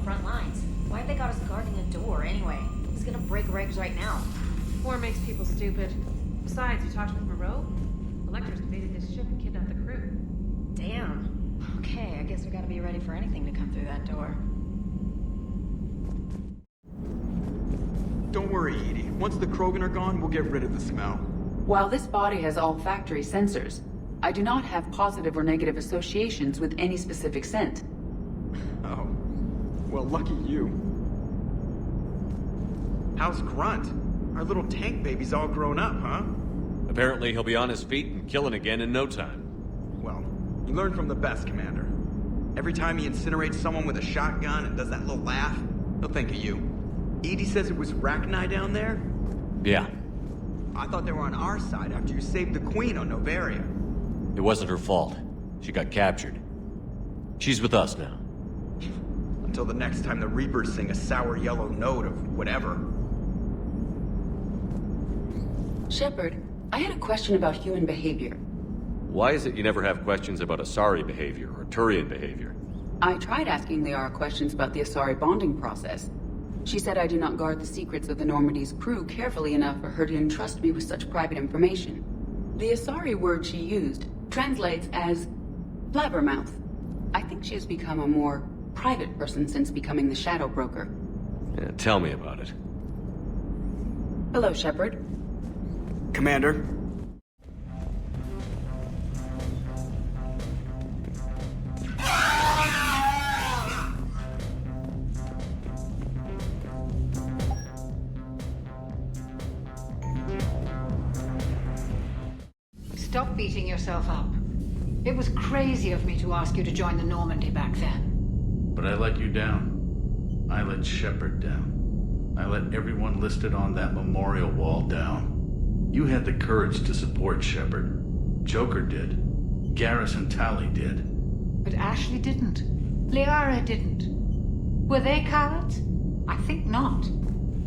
Front lines. Why have they got us guarding a door anyway? Who's gonna break regs right now? War makes people stupid. Besides, you talked to Moreau? Electors invaded his ship and kidnapped the crew. Damn. Okay, I guess we gotta be ready for anything to come through that door. Don't worry, Edie. Once the Krogan are gone, we'll get rid of the smell. While this body has all factory sensors, I do not have positive or negative associations with any specific scent. Oh. Well, lucky you. How's Grunt? Our little tank baby's all grown up, huh? Apparently he'll be on his feet and killing again in no time. Well, you learn from the best, Commander. Every time he incinerates someone with a shotgun and does that little laugh, he'll think of you. Edie says it was Rachni down there? Yeah. I thought they were on our side after you saved the Queen on Noveria. It wasn't her fault. She got captured. She's with us now. Until the next time the Reapers sing a sour yellow note of whatever. Shepard, I had a question about human behavior. Why is it you never have questions about Asari behavior or Turian behavior? I tried asking Liara questions about the Asari bonding process. She said I do not guard the secrets of the Normandy's crew carefully enough for her to entrust me with such private information. The Asari word she used translates as blabbermouth. I think she has become a more private person since becoming the Shadow Broker. Yeah, tell me about it. Hello, Shepard. Commander. Stop beating yourself up. It was crazy of me to ask you to join the Normandy back then. But I let you down. I let Shepard down. I let everyone listed on that memorial wall down. You had the courage to support Shepard. Joker did. Garrison Tally did. But Ashley didn't. Liara didn't. Were they cowards? I think not.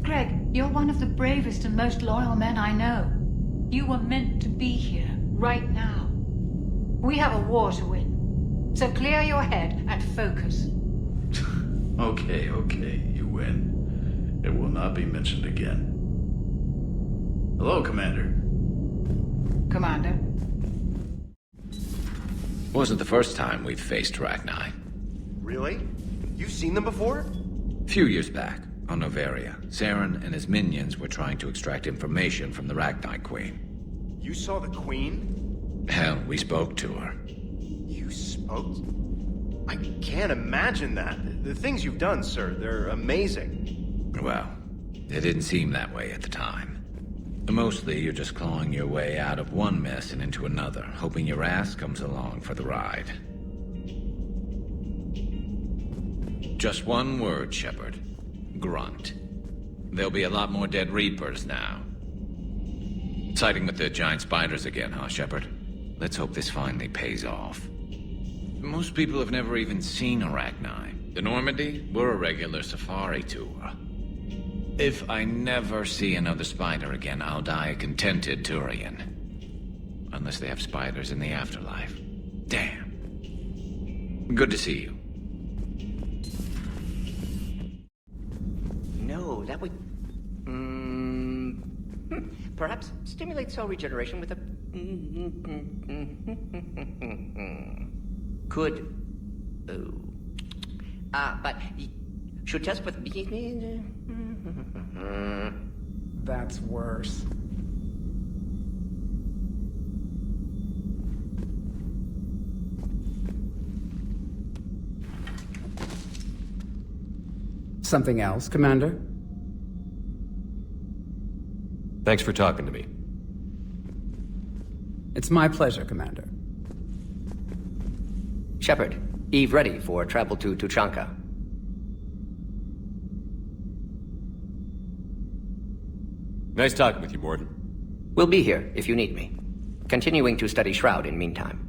Greg, you're one of the bravest and most loyal men I know. You were meant to be here, right now. We have a war to win. So clear your head and focus. Okay, you win. It will not be mentioned again. Hello, Commander. Commander. Wasn't the first time we've faced Rachni. Really? You've seen them before? A few years back, on Noveria, Saren and his minions were trying to extract information from the Rachni Queen. You saw the Queen? Hell, we spoke to her. You spoke? I can't imagine that. The things you've done, sir, they're amazing. Well, it didn't seem that way at the time. Mostly, you're just clawing your way out of one mess and into another, hoping your ass comes along for the ride. Just one word, Shepard. Grunt. There'll be a lot more dead Reapers now. Siding with the giant spiders again, huh, Shepard? Let's hope this finally pays off. Most people have never even seen Rachni. The Normandy, we're a regular safari tour. If I never see another spider again, I'll die a contented Turian. Unless they have spiders in the afterlife. Damn. Good to see you. No, that would... Perhaps stimulate cell regeneration with a... Could... but... Should test with... That's worse. Something else, Commander? Thanks for talking to me. It's my pleasure, Commander. Shepard, Eve ready for travel to Tuchanka. Nice talking with you, Morgan. We'll be here if you need me. Continuing to study Shroud in meantime.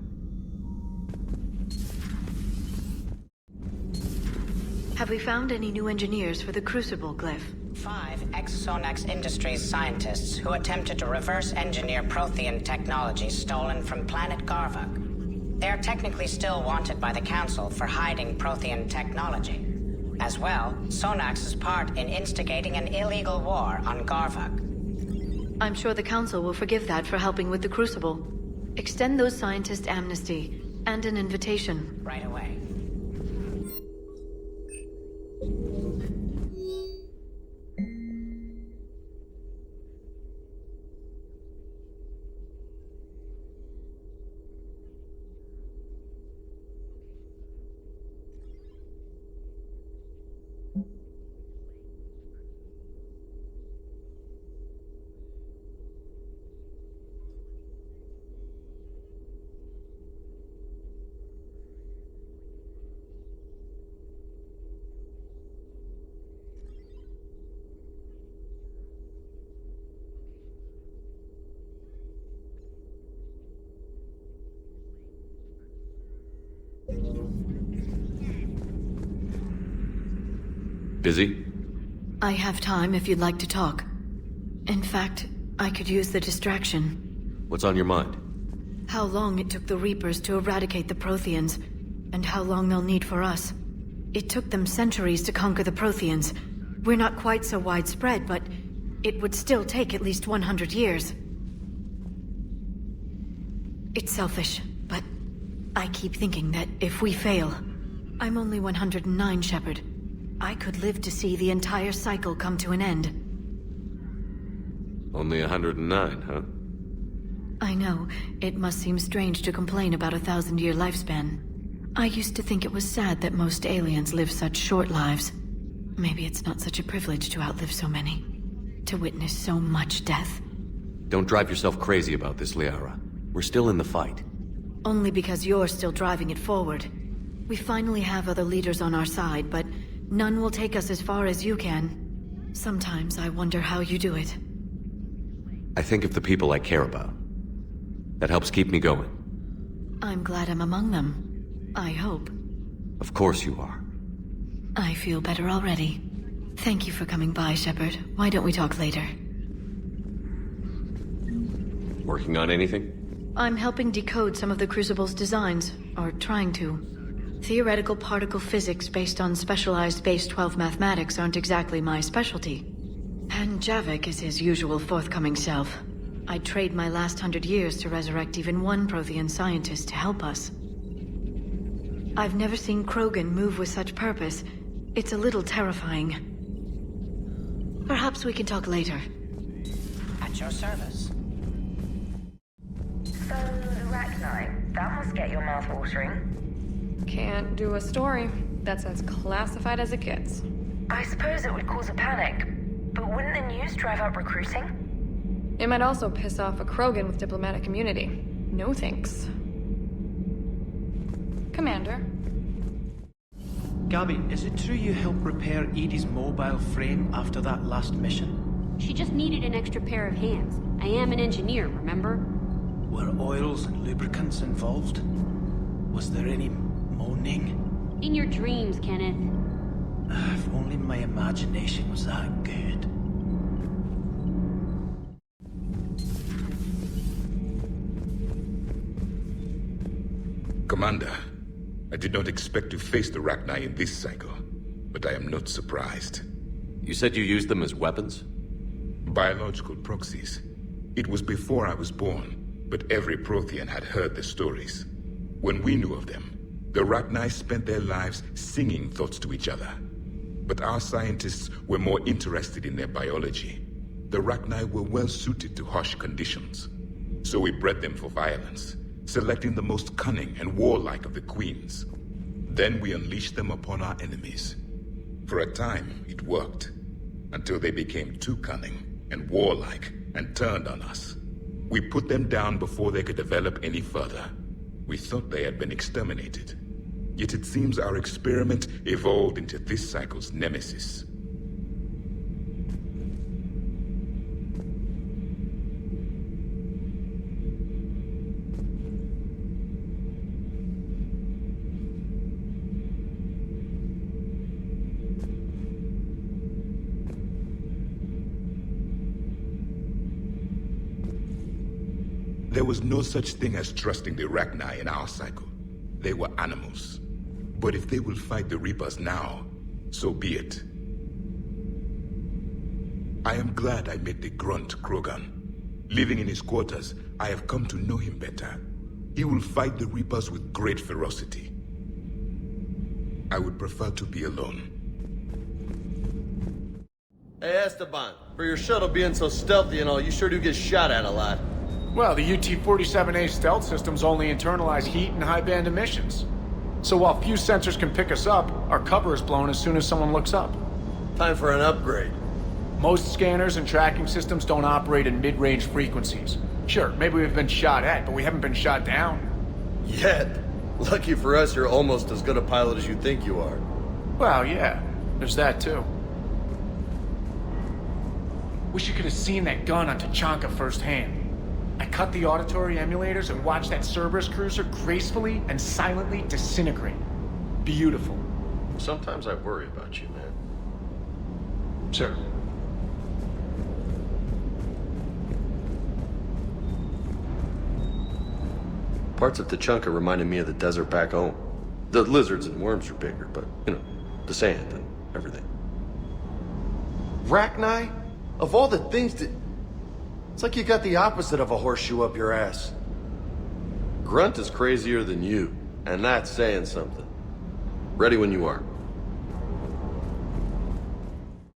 Have we found any new engineers for the Crucible glyph? 5 ex-Sonax Industries scientists who attempted to reverse engineer Prothean technology stolen from planet Garvuk. They are technically still wanted by the Council for hiding Prothean technology. As well, Sonax's part in instigating an illegal war on Garvuk. I'm sure the Council will forgive that for helping with the Crucible. Extend those scientists amnesty, and an invitation. Right away. Busy? I have time if you'd like to talk. In fact, I could use the distraction. What's on your mind? How long it took the Reapers to eradicate the Protheans, and how long they'll need for us. It took them centuries to conquer the Protheans. We're not quite so widespread, but it would still take at least 100 years. It's selfish, but I keep thinking that if we fail... I'm only 109, Shepard. I could live to see the entire cycle come to an end. Only 109, huh? I know. It must seem strange to complain about a 1,000-year lifespan. I used to think it was sad that most aliens live such short lives. Maybe it's not such a privilege to outlive so many. To witness so much death. Don't drive yourself crazy about this, Liara. We're still in the fight. Only because you're still driving it forward. We finally have other leaders on our side, but none will take us as far as you can. Sometimes I wonder how you do it. I think of the people I care about. That helps keep me going. I'm glad I'm among them. I hope. Of course you are. I feel better already. Thank you for coming by, Shepard. Why don't we talk later? Working on anything? I'm helping decode some of the Crucible's designs, or trying to. Theoretical particle physics based on specialized base 12 mathematics aren't exactly my specialty. And Javik is his usual forthcoming self. I'd trade my last 100 years to resurrect even one Prothean scientist to help us. I've never seen Krogan move with such purpose. It's a little terrifying. Perhaps we can talk later. At your service. So, the Arachnite, that must get your mouth watering. Can't do a story. That's as classified as it gets. I suppose it would cause a panic, but wouldn't the news drive up recruiting? It might also piss off a Krogan with diplomatic immunity. No thanks. Commander. Gabby, is it true you helped repair Edie's mobile frame after that last mission? She just needed an extra pair of hands. I am an engineer, remember? Were oils and lubricants involved? Was there any moaning? In your dreams, Kenneth. If only my imagination was that good. Commander, I did not expect to face the Rachni in this cycle, but I am not surprised. You said you used them as weapons? biological proxies. It was before I was born, but every Prothean had heard the stories. When we knew of them, the Rachni spent their lives singing thoughts to each other. But our scientists were more interested in their biology. The Rachni were well suited to harsh conditions. So we bred them for violence, selecting the most cunning and warlike of the queens. Then we unleashed them upon our enemies. For a time, it worked, until they became too cunning and warlike and turned on us. We put them down before they could develop any further. We thought they had been exterminated. Yet it seems our experiment evolved into this cycle's nemesis. There was no such thing as trusting the Rachni in our cycle. They were animals. But if they will fight the Reapers now, so be it. I am glad I met the grunt Krogan. Living in his quarters, I have come to know him better. He will fight the Reapers with great ferocity. I would prefer to be alone. Hey Esteban, for your shuttle being so stealthy and all, you sure do get shot at a lot. Well, the UT-47A stealth systems only internalize heat and high-band emissions. So while few sensors can pick us up, our cover is blown as soon as someone looks up. Time for an upgrade. Most scanners and tracking systems don't operate in mid-range frequencies. Sure, maybe we've been shot at, but we haven't been shot down. Yet. Lucky for us, you're almost as good a pilot as you think you are. Well, yeah. There's that, too. Wish you could have seen that gun on Tachanka firsthand. I cut the auditory emulators and watched that Cerberus cruiser gracefully and silently disintegrate. Beautiful. Sometimes I worry about you, man. Sir. Parts of Tachanka reminded me of the desert back home. The lizards and worms are bigger, but, you know, the sand and everything. Rachni? Of all the things that... It's like you got the opposite of a horseshoe up your ass. Grunt is crazier than you, and that's saying something. Ready when you are.